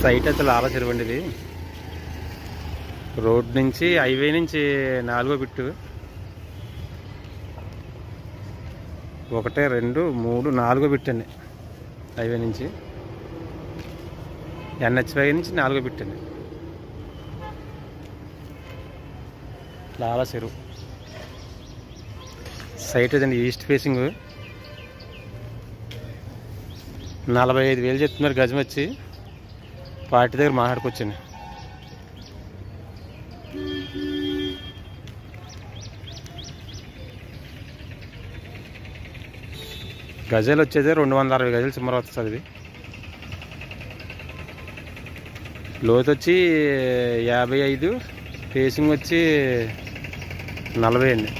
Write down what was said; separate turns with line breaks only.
Site అయితే లాలా చెరువు అండి ఇది. రోడ్ నుంచి హైవే నుంచి 4వ బిట్టు. 1 2 3 4వ బిట్ అండి. హైవే నుంచి NH5 నుంచి 4వ బిట్ అండి. లాలా చెరువు సైట్ అదండి. ఈస్ట్ ఫేసింగ్ 45,000 చెప్తున్నారు గజం వచ్చి. పార్టీ దగ్గర మాట్లాడుకొచ్చండి. గజాలు వచ్చేది 260 గజాలు చిమ్మర వస్తుంది. ఇది లోతు వచ్చి 55, ఫేసింగ్ వచ్చి 40 అండి.